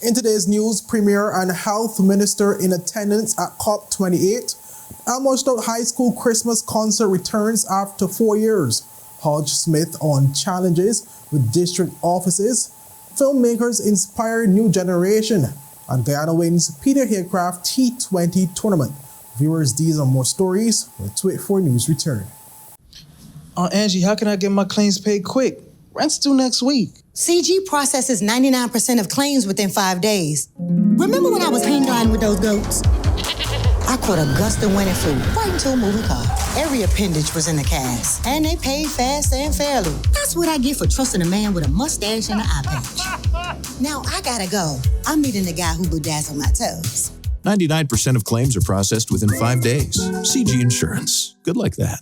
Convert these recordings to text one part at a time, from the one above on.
In today's news, Premier and Health Minister in attendance at COP28. Elmore Stout High School Christmas concert returns after 4 years. HODGE-SMITH on challenges with district offices. Filmmakers inspire new generation. And Guyana wins Peter HAYCRAFT T20 tournament. Viewers, these and more stories when 284 News return. Angie, how can I get my claims paid quick? Rent's due next week. CG processes 99% of claims within 5 days. Remember when I was hang gliding with those goats? I caught a gust of wind and flew right into a moving car. Every appendage was in the cast, and they paid fast and fairly. That's what I get for trusting a man with a mustache and an eye patch. Now I gotta go. I'm meeting the guy who bedazzled my toes. 99% of claims are processed within 5 days. CG Insurance. Good like that.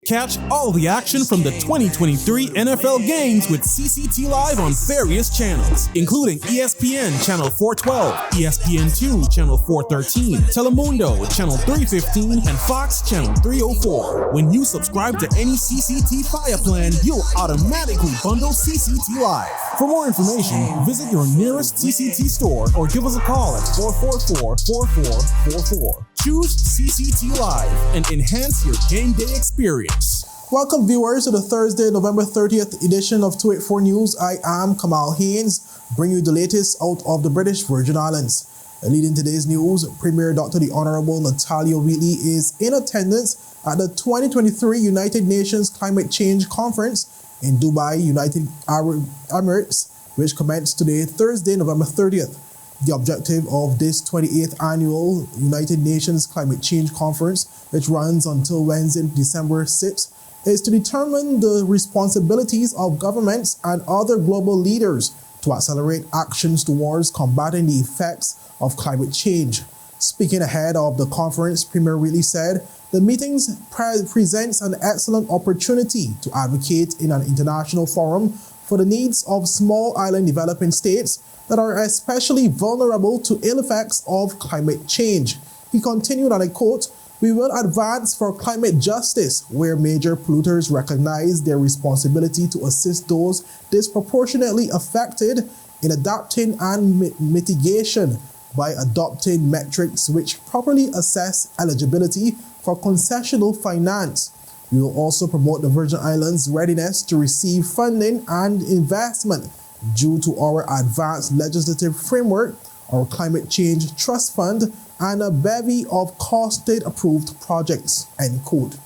Catch all the action from the 2023 NFL games with CCT Live on various channels, including ESPN Channel 412, ESPN2 Channel 413, Telemundo Channel 315, and Fox Channel 304. When you subscribe to any CCT Fire plan, you'll automatically bundle CCT Live. For more information, visit your nearest CCT store or give us a call at 444-4444. Choose CCT Live and enhance your game day experience. Welcome viewers to the Thursday, November 30th edition of 284 News. I am Kamal Haynes, bringing you the latest out of the British Virgin Islands. Leading today's news, Premier Dr. the Honorable Natalia Wheatley is in attendance at the 2023 United Nations Climate Change Conference in Dubai, United Arab Emirates, which commenced today, Thursday, November 30th. The objective of this 28th annual United Nations Climate Change Conference, which runs until Wednesday, December 6th, is to determine the responsibilities of governments and other global leaders to accelerate actions towards combating the effects of climate change. Speaking ahead of the conference, Premier Wheatley said, the meetings presents an excellent opportunity to advocate in an international forum for the needs of small island developing states that are especially vulnerable to ill effects of climate change. He continued, and I quote, "We will advance for climate justice, where major polluters recognize their responsibility to assist those disproportionately affected in adapting and mitigation by adopting metrics which properly assess eligibility for concessional finance. We will also promote the Virgin Islands' readiness to receive funding and investment due to our advanced legislative framework, our Climate Change Trust Fund, and a bevy of costed-approved projects," end quote.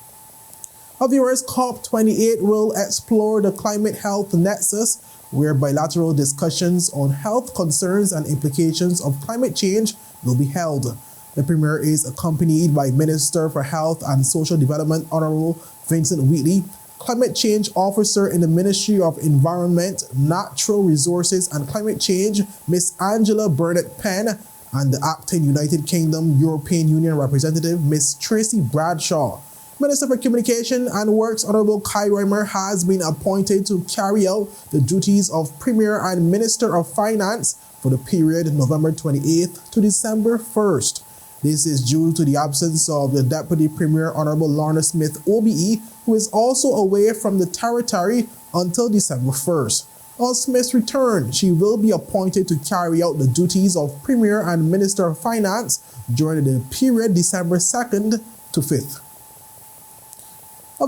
Our viewers, COP28 will explore the climate health nexus, where bilateral discussions on health concerns and implications of climate change will be held. The Premier is accompanied by Minister for Health and Social Development, Honorable Vincent Wheatley, Climate Change Officer in the Ministry of Environment, Natural Resources and Climate Change, Ms. Angela Burnett-Penn, and the Acting United Kingdom European Union Representative, Ms. Tracy Bradshaw. Minister for Communication and Works, Honorable Kai Reimer, has been appointed to carry out the duties of Premier and Minister of Finance for the period November 28th to December 1st. This is due to the absence of the Deputy Premier, Honorable Lorna Smith OBE, who is also away from the territory until December 1st. On Smith's return, she will be appointed to carry out the duties of Premier and Minister of Finance during the period December 2nd to 5th.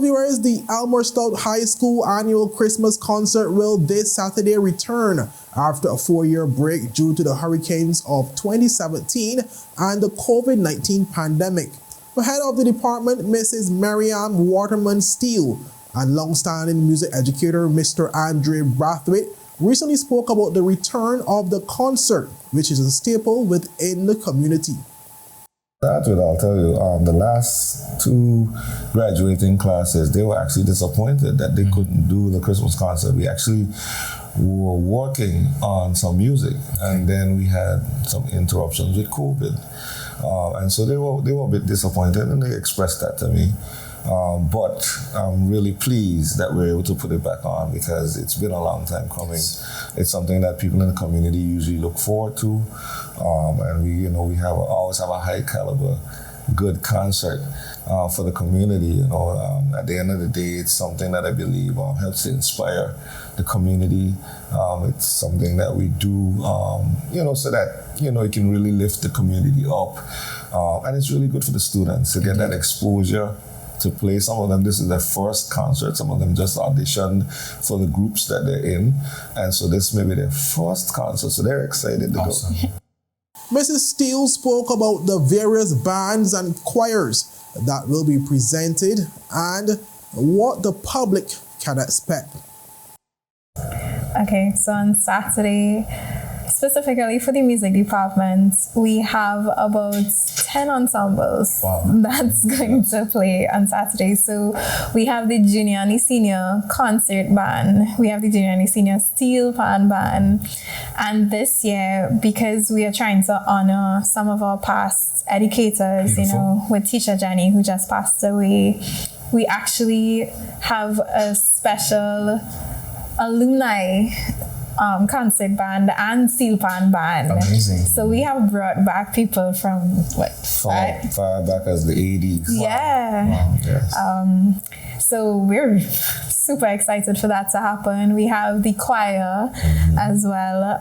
Viewers, the Elmore Stout High School annual Christmas concert will this Saturday return after a 4-year break due to the hurricanes of 2017 and the COVID-19 pandemic. The head of the department, Mrs. Mariam Waterman-Steele, and long-standing music educator, Mr. Andre Brathwaite, recently spoke about the return of the concert, which is a staple within the community. That's what I'll tell you. The last 2 graduating classes, they were actually disappointed that they couldn't do the Christmas concert. We actually were working on some music, and then we had some interruptions with COVID. And so they were a bit disappointed, and they expressed that to me. But I'm really pleased that we're able to put it back on, because it's been a long time coming. It's something that people in the community usually look forward to, and we always have a high caliber, good concert. for the community. At the end of the day, it's something that I believe helps to inspire the community. It's something that we do, so that, it can really lift the community up. And it's really good for the students to get that exposure to play. Some of them, this is their first concert. Some of them just auditioned for the groups that they're in. And so this may be their first concert. So they're excited to go. Mrs. Steele spoke about the various bands and choirs that will be presented and what the public can expect. Okay, so on Saturday, specifically for the music department, we have about 10 ensembles that's going to play on Saturday. So we have the junior and the senior concert band. We have the junior and the senior steel pan band. And this year, because we are trying to honor some of our past educators, with teacher Jenny, who just passed away, we actually have a special alumni concert band and steel pan band. Amazing. So we have brought back people from far back as the 80s. Yeah. Wow. Yes. So we're super excited for that to happen. We have the choir as well.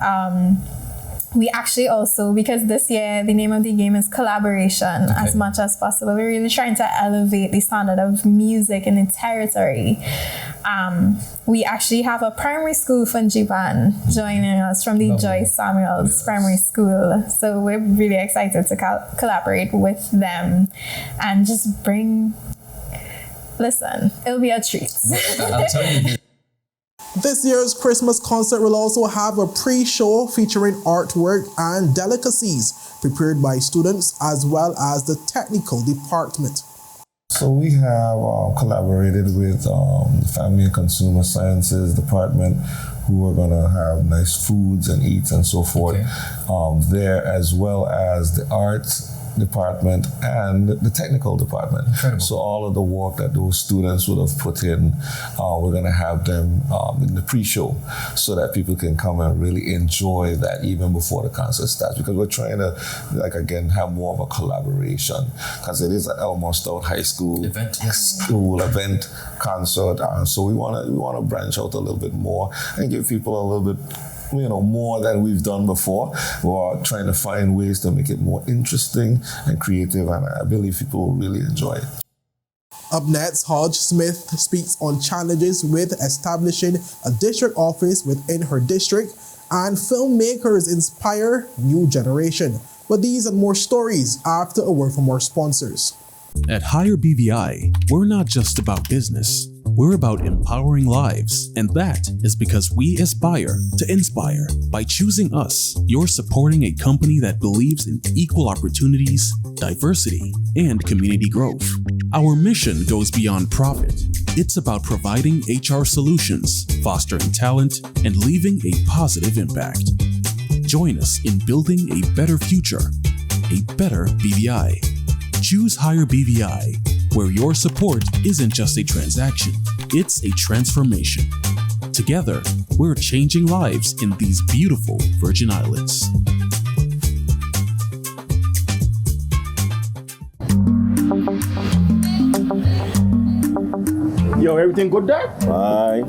We actually also, because this year the name of the game is collaboration as much as possible. We're really trying to elevate the standard of music in the territory. We actually have a primary school from Japan joining us from the Joyce Samuels Primary School. So we're really excited to collaborate with them and just listen, it'll be a treat. I'll tell you. This year's Christmas concert will also have a pre-show featuring artwork and delicacies prepared by students as well as the technical department. So we have collaborated with the Family and Consumer Sciences Department, who are going to have nice foods and eats and so forth there, as well as the arts department and the technical department. Incredible. So all of the work that those students would have put in, we're going to have them in the pre-show so that people can come and really enjoy that even before the concert starts, because we're trying to, again, have more of a collaboration, because it is an Elmore Stout High School school event concert. So we want to branch out a little bit more and give people a little bit more than we've done before. We're trying to find ways to make it more interesting and creative, and I believe people will really enjoy it. Up next, HODGE-SMITH speaks on challenges with establishing a district office within her district, and filmmakers inspire new generation. But these and more stories after a word from our sponsors. At Higher BVI, we're not just about business. We're about empowering lives, and that is because we aspire to inspire. By choosing us, you're supporting a company that believes in equal opportunities, diversity, and community growth. Our mission goes beyond profit. It's about providing HR solutions, fostering talent, and leaving a positive impact. Join us in building a better future, a better BVI. Choose Higher BVI, where your support isn't just a transaction, it's a transformation. Together, we're changing lives in these beautiful Virgin Islands. Yo, everything good there? Aye.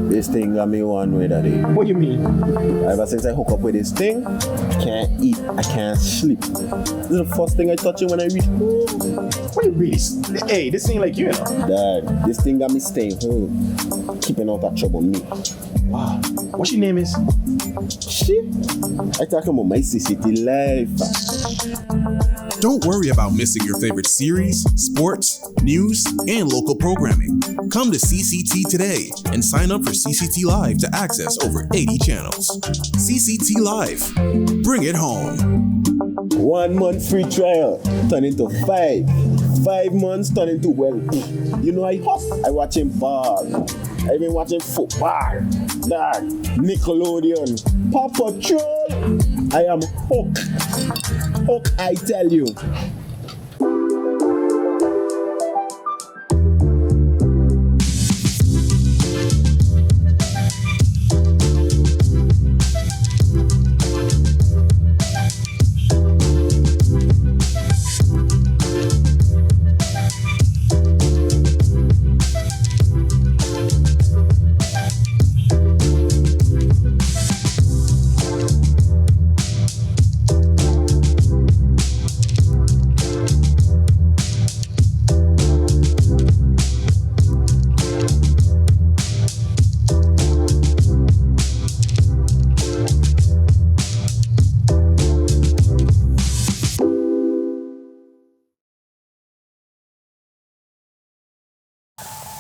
This thing got me one way that day. What do you mean? Ever since I hook up with this thing, I can't eat, I can't sleep. This is the first thing I touch it when I reach home. What do you mean? Hey, this ain't like you, Dad, this thing got me staying home, keeping out of trouble me. Wow. What's your name is? Shit. I talking about my CCT life. Don't worry about missing your favorite series, sports, news, and local programming. Come to CCT today and sign up for CCT Live to access over 80 channels. CCT Live. Bring it home. 1 month free trial turn into 5. 5 months turn into, well, I watching ball. I've been watching football. Dad, Nickelodeon, Paw Patrol. I am hooked. Hook, I tell you.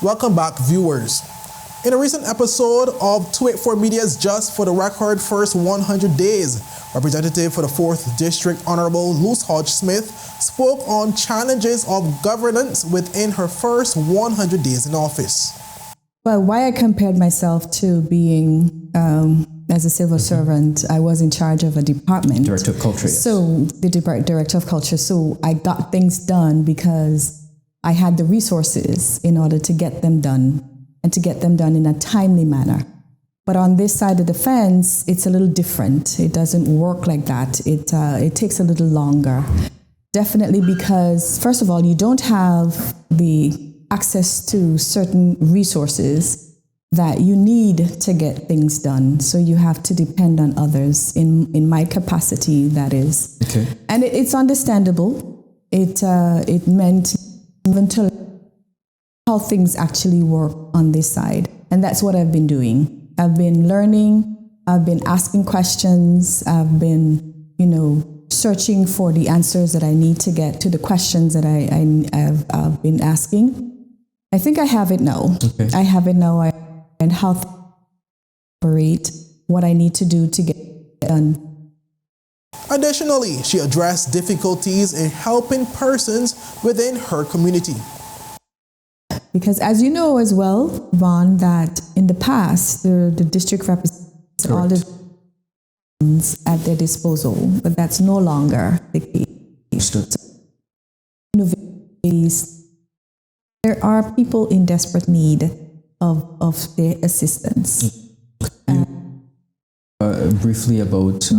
Welcome back, viewers. In a recent episode of 284 Media's Just for the Record First 100 Days, Representative for the 4th District Honorable Luz HODGE-SMITH spoke on challenges of governance within her first 100 days in office. Well, why I compared myself to being, as a civil servant, I was in charge of a department. Director of Culture, yes. So, the Director of Culture. So, I got things done because I had the resources in order to get them done and to get them done in a timely manner. But on this side of the fence, it's a little different. It doesn't work like that. It takes a little longer. Definitely because, first of all, you don't have the access to certain resources that you need to get things done. So you have to depend on others, in my capacity, that is. Okay. And it's understandable. It meant even to how things actually work on this side. And that's what I've been doing. I've been learning, I've been asking questions, I've been, searching for the answers that I need to get to the questions that I've been asking. I think I have it now. Okay. I have it now, and how to operate, what I need to do to get it done. Additionally, she addressed difficulties in helping persons within her community. Because as you know as well, Vaughn, that in the past, the district represents all the funds at their disposal, but that's no longer the case. There are people in desperate need of their assistance. Briefly about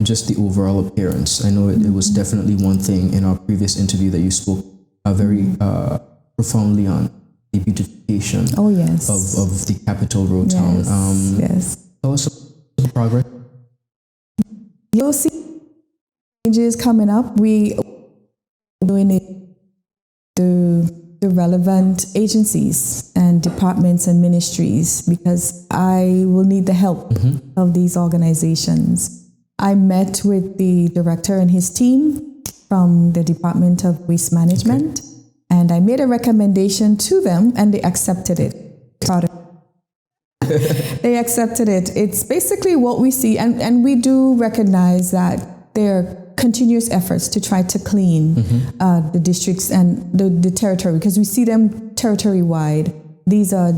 just the overall appearance. I know it was definitely one thing in our previous interview that you spoke very profoundly on the beautification of the Capitol Road town. Yes. Tell us about the progress. You'll see changes coming up. We are doing it through the relevant agencies and departments and ministries, because I will need the help of these organizations. I met with the director and his team from the Department of Waste Management, and I made a recommendation to them, and they accepted it. They accepted it. It's basically what we see, and we do recognize that there are continuous efforts to try to clean the districts and the territory, because we see them territory-wide. These are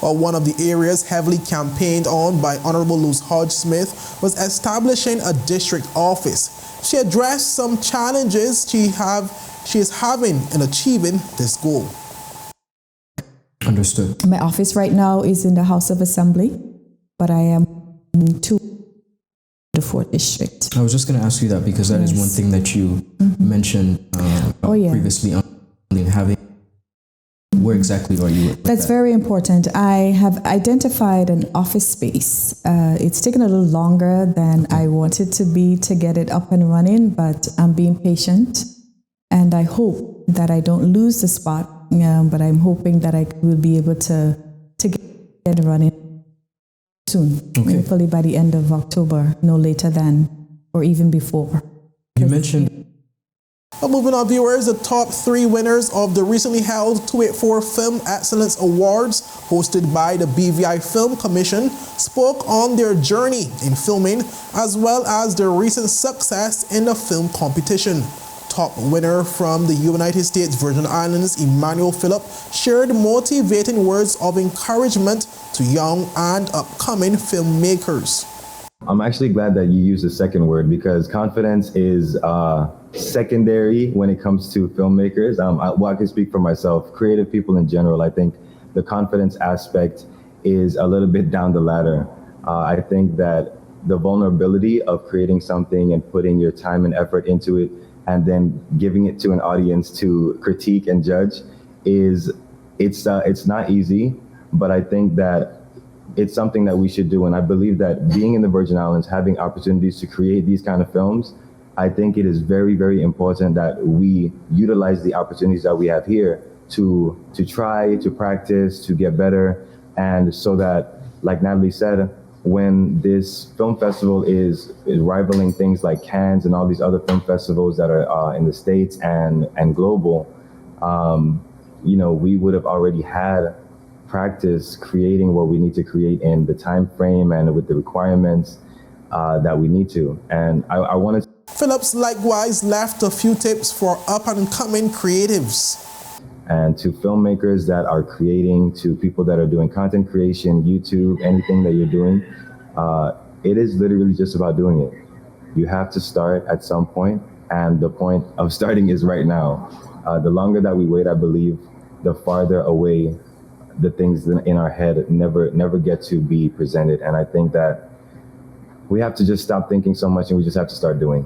one of the areas heavily campaigned on by Honorable Luz HODGE-SMITH was establishing a district office. She addressed some challenges she is having in achieving this goal. Understood. My office right now is in the House of Assembly, but I am to the 4th District. I was just going to ask you that, because that is one thing that you mentioned previously on having. Where exactly are you with That's that? very important. I have identified an office space. It's taken a little longer than I wanted to be to get it up and running, but I'm being patient, and I hope that I don't lose the spot, but I'm hoping that I will be able to get it running soon, hopefully by the end of October, no later than, or even before. You mentioned... Well, moving on, viewers, the top 3 winners of the recently held 284 Film Excellence Awards, hosted by the BVI Film Commission, spoke on their journey in filming, as well as their recent success in the film competition. Top winner from the United States Virgin Islands, Emmanuel Phillip, shared motivating words of encouragement to young and upcoming filmmakers. I'm actually glad that you used the second word, because confidence is secondary when it comes to filmmakers. I can speak for myself. Creative people in general, I think the confidence aspect is a little bit down the ladder. I think that the vulnerability of creating something and putting your time and effort into it, and then giving it to an audience to critique and judge, it's not easy, but I think that it's something that we should do. And I believe that being in the Virgin Islands, having opportunities to create these kind of films, I think it is very, very important that we utilize the opportunities that we have here to try, to practice, to get better. And so that, like Natalie said, when this film festival is rivaling things like Cannes and all these other film festivals that are in the States and global, we would have already had practice creating what we need to create in the time frame and with the requirements that we need to. And I wanted to. Phillips likewise left a few tips for up-and-coming creatives. And to filmmakers that are creating, to people that are doing content creation, YouTube, anything that you're doing, it is literally just about doing it. You have to start at some point, and the point of starting is right now. The longer that we wait, I believe, the farther away the things in our head never get to be presented. And I think that we have to just stop thinking so much and we just have to start doing.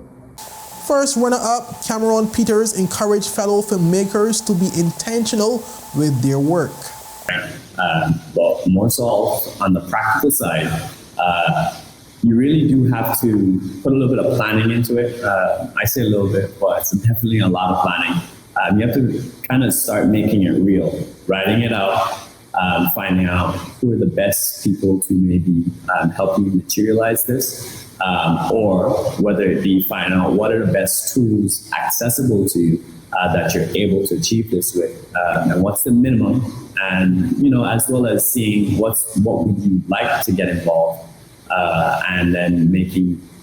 First runner-up, Cameron Peters encouraged fellow filmmakers to be intentional with their work. But more so on the practical side, you really do have to put a little bit of planning into it. I say a little bit, but it's definitely a lot of planning. You have to kind of start making it real, writing it out, finding out who are the best people to maybe help you materialize this. Or whether it be finding out what are the best tools accessible to you that you're able to achieve this with, and what's the minimum, and as well as seeing what would you like to get involved, and then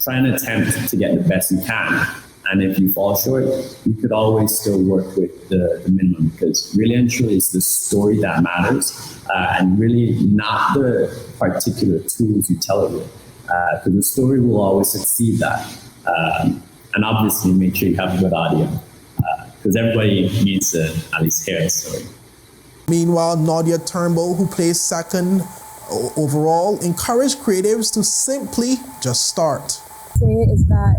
trying to attempt to get the best you can. And if you fall short, you could always still work with the minimum, because really and truly it's the story that matters, and really not the particular tools you tell it with. Because the story will always succeed that. And obviously make sure you have a good audio, because everybody needs to at least hear the story. Meanwhile, Nadia Turnbull, who placed second overall, encouraged creatives to simply just start. Is that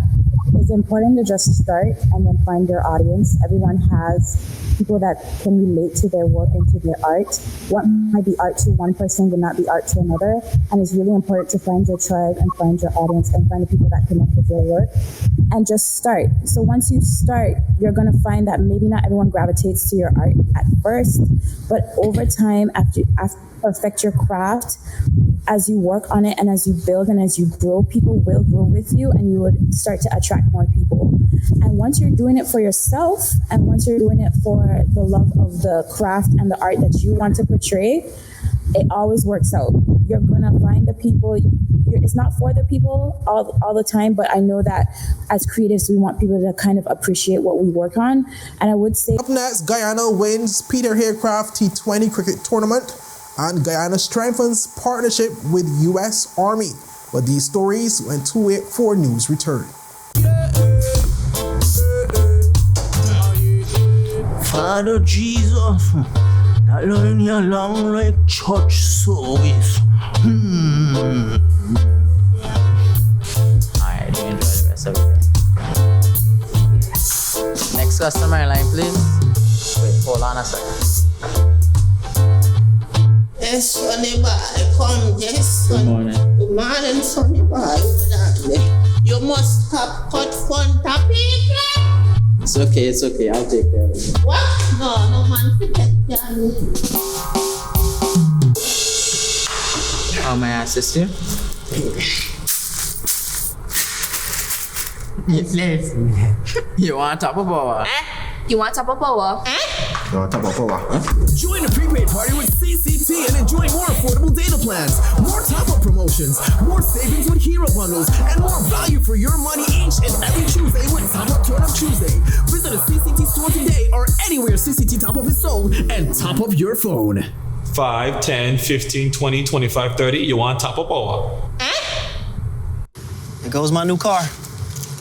it's important to just start and then find your audience. Everyone has people that can relate to their work and to their art. What might be art to one person would not be art to another. And it's really important to find your tribe and find your audience and find the people that connect with your work and just start. So once you start, you're going to find that maybe not everyone gravitates to your art at first, but over time, after you perfect your craft, as you work on it and as you build and as you grow, people will grow with you and you would start to attract more people. And once you're doing it for yourself and once you're doing it for the love of the craft and the art that you want to portray, it always works out. You're gonna find the people. It's not for the people all the time, but I know that as creatives, we want people to kind of appreciate what we work on. And I would say... Up next, Guyana wins Peter HAYCRAFT T20 cricket tournament, and Guyana strengthens partnership with U.S. Army. But these stories when 284 News return. Father Jesus, that line you long like church service. Alright, you enjoy the rest of it. Next customer line, please. Wait, hold on a second. Yes, Sonny Boy, come, yes, Sonny. Good morning. Good morning, Sonny Boy. You must have cut fun topic. It's okay, I'll take care of it. What? No man forget you. How may I assist you? You want top of power? You want top of power? Join the prepaid party with CCT and enjoy more affordable data plans, more top-up promotions, more savings with hero bundles, and more value for your money each and every Tuesday with Top Up Turn Up Tuesday. Visit a CCT store today or anywhere CCT Top Up is sold and top up your phone. 5, 10, 15, 20, 25, 30. You want top up power? There goes my new car.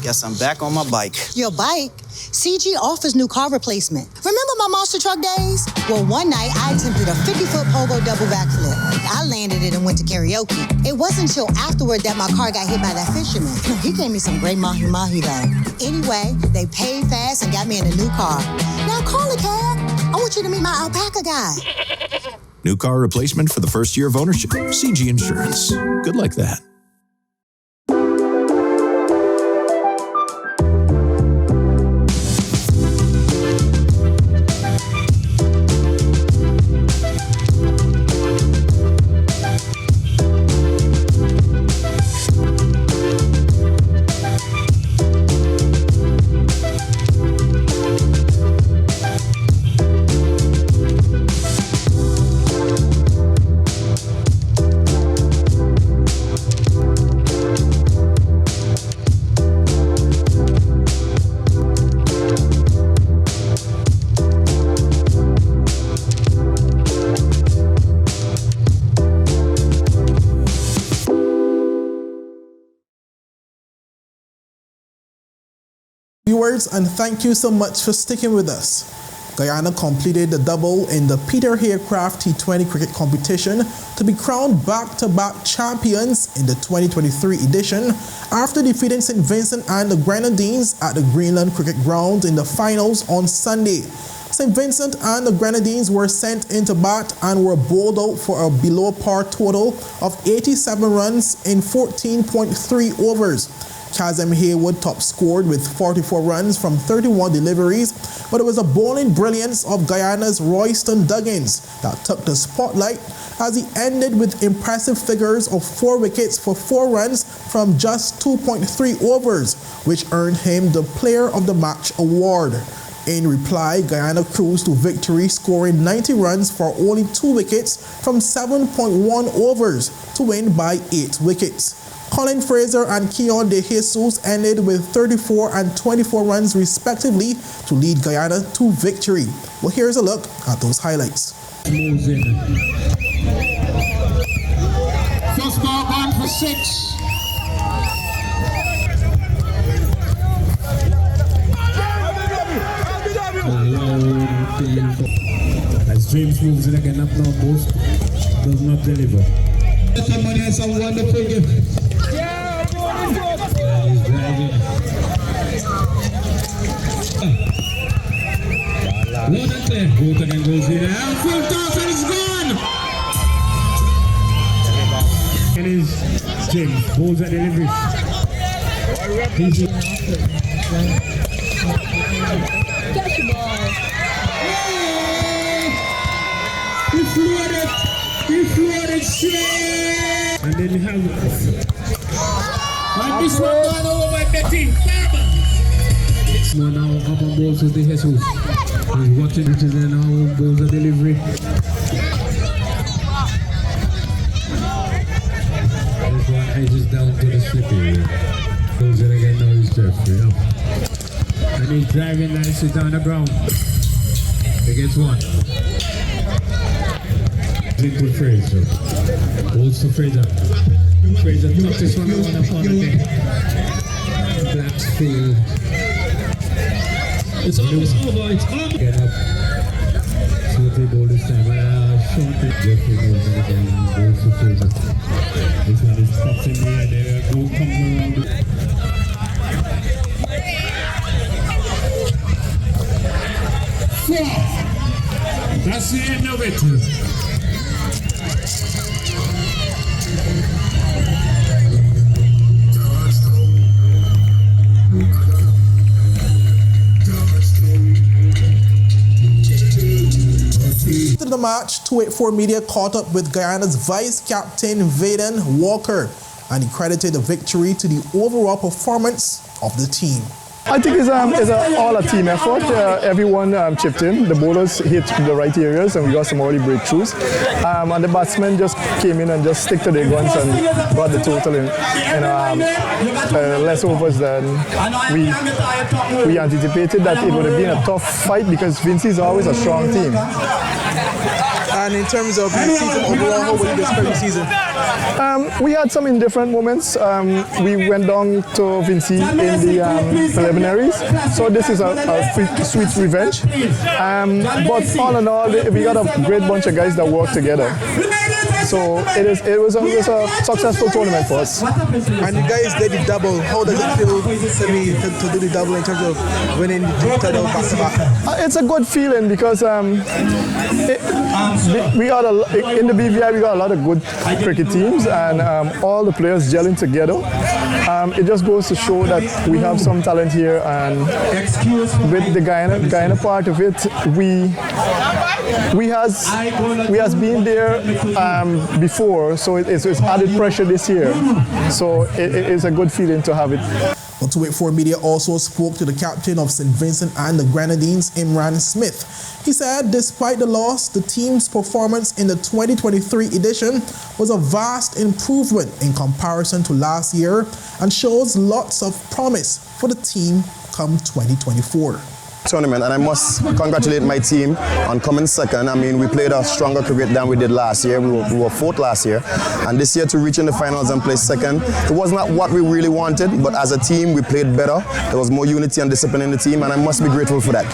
Guess I'm back on my bike. Your bike? CG offers new car replacement. Remember my monster truck days? Well, one night I attempted a 50-foot pogo double backflip. I landed it and went to karaoke. It wasn't until afterward that my car got hit by that fisherman. He gave me some great mahi-mahi though. Anyway, they paid fast and got me in a new car. Now call a cab. I want you to meet my alpaca guy. New car replacement for the first year of ownership. CG Insurance. Good like that. Filmmakers, and thank you so much for sticking with us. Guyana completed the double in the Peter HAYCRAFT T20 cricket competition to be crowned back-to-back champions in the 2023 edition after defeating St. Vincent and the Grenadines at the Greenland Cricket Ground in the finals on Sunday. St. Vincent and the Grenadines were sent into bat and were bowled out for a below-par total of 87 runs in 14.3 overs. Kazem Haywood top scored with 44 runs from 31 deliveries, but it was the bowling brilliance of Guyana's Royston Duggins that took the spotlight as he ended with impressive figures of 4 wickets for 4 runs from just 2.3 overs, which earned him the Player of the Match award. In reply, Guyana cruised to victory, scoring 90 runs for only 2 wickets from 7.1 overs to win by 8 wickets. Colin Fraser and Keon De Jesus ended with 34 and 24 runs respectively to lead Guyana to victory. Well, here's a look at those highlights. First ball gone for 6. As James moves in again, up now, post does not deliver. Somebody has some wonderful gift. He's driving. One and clear. Both again goes in. And full toss and it's gone. It is James. Bowls and delivery. He flew it straight. And then we have and this one gone over by Betty. This one now up on balls with the Jesus. He's watching it and now balls are delivery. This one edges down to the slip area. Goes it again now he's Jeffrey. And he's driving nicely down the ground. He gets one. Into Fraser. Balls to Fraser. Fraser took this one upon again. Black's field. It's over, it's over, it's over. Get up. See what they ball this time. Short it. Jeffrey goes in again. Balls to Fraser. This one is popped in the air. There go comes around. Four. That's the end of it. After the match, 284 Media caught up with Guyana's vice captain Vaden Walker, and he credited the victory to the overall performance of the team. I think it's all a team effort. Everyone chipped in. The bowlers hit the right areas and we got some early breakthroughs. And the batsmen just came in and just stick to their guns and got the total in less overs than we anticipated. That it would have been a tough fight because Vinci is always a strong team. And in terms of the season overall, how would you describe the season? We had some indifferent moments. We went down to Vinci in the preliminaries, so this is a sweet revenge. But all in all, we got a great bunch of guys that work together. So it was a successful tournament for us. And you guys did the double. How does it feel to do the double in terms of winning the title back to back? It's a good feeling because we got in the BVI we got a lot of good cricket teams and all the players gelling together. It just goes to show that we have some talent here, and with the Guyana part of it, we has been there before, so it's added pressure this year. So it's a good feeling to have it. Well, 284 Media also spoke to the captain of St. Vincent and the Grenadines, Imran Smith. He said despite the loss, the team's performance in the 2023 edition was a vast improvement in comparison to last year and shows lots of promise for the team come 2024. tournament, and I must congratulate my team on coming second. I mean, we played a stronger cricket than we did last year. We were fourth last year, and this year to reach in the finals and play second, it was not what we really wanted, but as a team, we played better. There was more unity and discipline in the team, and I must be grateful for that.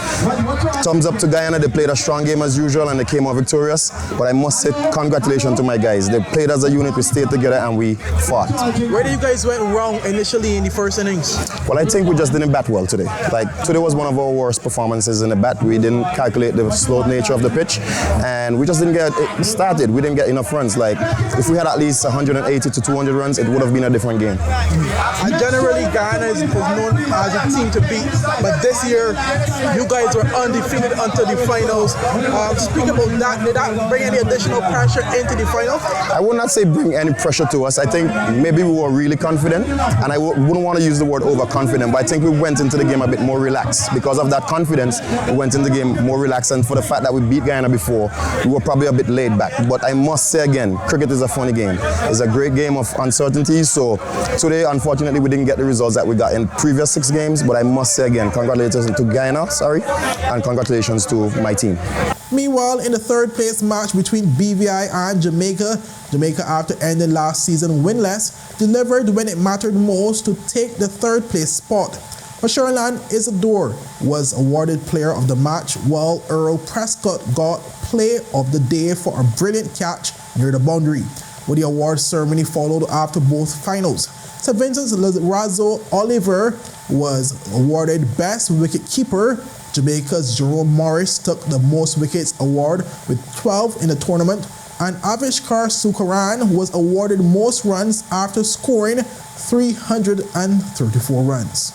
Thumbs up to Guyana. They played a strong game as usual, and they came out victorious, but I must say congratulations to my guys. They played as a unit, we stayed together, and we fought. Where did you guys went wrong initially in the first innings? Well, I think we just didn't bat well today. Like, today was one of our worst performances in the bat. We didn't calculate the slow nature of the pitch, and we just didn't get it started. We didn't get enough runs. Like, if we had at least 180 to 200 runs, it would have been a different game. Generally, Guyana is known as a team to beat, but this year, you guys were undefeated until the finals. Speaking about that, did that bring any additional pressure into the final? I would not say bring any pressure to us. I think maybe we were really confident, and I wouldn't want to use the word overconfident, but I think we went into the game a bit more relaxed. Because of that confidence, we went into the game more relaxed, and for the fact that we beat Guyana before, we were probably a bit laid back. But I must say again, cricket is a funny game. It's a great game of uncertainty, so today, unfortunately, we didn't get the results that we got in previous 6 games, but I must say again, congratulations to Guyana, and congratulations to my team. Meanwhile, in the third place match between BVI and Jamaica, after ending last season winless, delivered when it mattered most to take the third place spot. Masharolan Isidore was awarded player of the match, while Earl Prescott got play of the day for a brilliant catch near the boundary. With the award ceremony followed after both finals. St. Vincent's Razo Oliver was awarded best wicket keeper. Jamaica's Jerome Morris took the most wickets award with 12 in the tournament, and Avishkar Sukaran was awarded most runs after scoring 334 runs.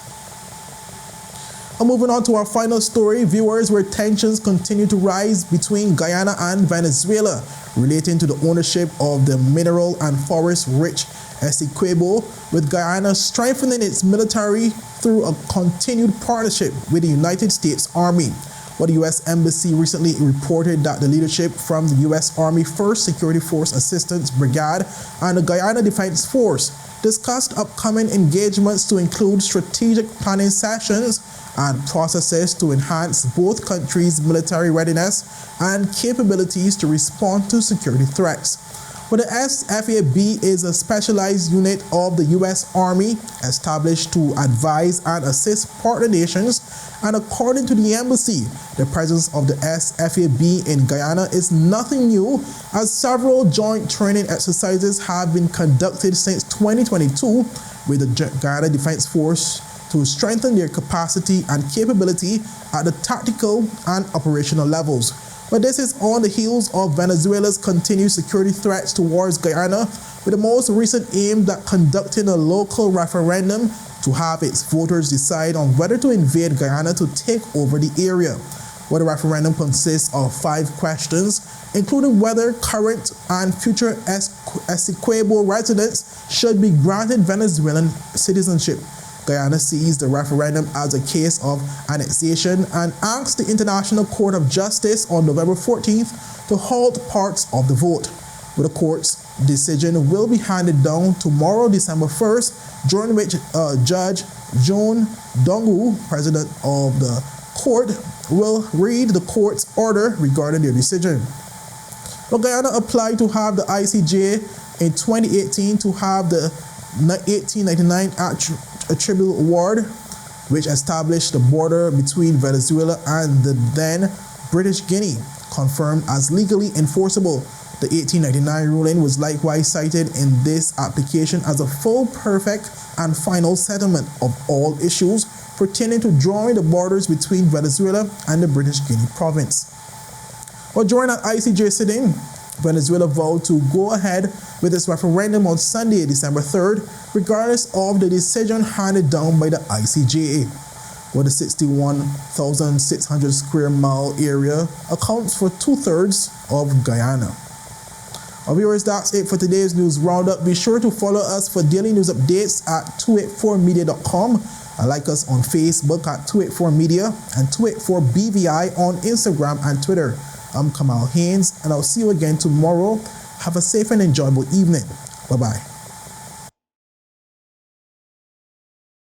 And moving on to our final story, viewers, where tensions continue to rise between Guyana and Venezuela relating to the ownership of the mineral and forest-rich Essequibo, with Guyana strengthening its military through a continued partnership with the United States Army. Well, the U.S. Embassy recently reported that the leadership from the U.S. Army 1st Security Force Assistance Brigade and the Guyana Defense Force discussed upcoming engagements to include strategic planning sessions and processes to enhance both countries' military readiness and capabilities to respond to security threats. Well, the SFAB is a specialized unit of the U.S. Army established to advise and assist partner nations, and according to the embassy, the presence of the SFAB in Guyana is nothing new, as several joint training exercises have been conducted since 2022 with the Guyana Defense Force to strengthen their capacity and capability at the tactical and operational levels. But this is on the heels of Venezuela's continued security threats towards Guyana, with the most recent aimed at conducting a local referendum to have its voters decide on whether to invade Guyana to take over the area. Well, the referendum consists of 5 questions, including whether current and future Essequibo residents should be granted Venezuelan citizenship. Guyana sees the referendum as a case of annexation and asked the International Court of Justice on November 14th to halt parts of the vote. The court's decision will be handed down tomorrow, December 1st, during which Judge John Dongu, president of the court, will read the court's order regarding their decision. Well, Guyana applied to have the ICJ in 2018 to have the 1899 Attribute Award, which established the border between Venezuela and the then British Guinea, confirmed as legally enforceable. The 1899 ruling was likewise cited in this application as a full, perfect, and final settlement of all issues pertaining to drawing the borders between Venezuela and the British Guinea province. Well, during an ICJ sitting, Venezuela vowed to go ahead with its referendum on Sunday, December 3rd, regardless of the decision handed down by the ICJ. Well, the 61,600 square mile area accounts for 2/3 of Guyana. Well, viewers, that's it for today's news roundup. Be sure to follow us for daily news updates at 284media.com and like us on Facebook at 284media and 284BVI on Instagram and Twitter. I'm Kamal Haynes, and I'll see you again tomorrow. Have a safe and enjoyable evening. Bye-bye.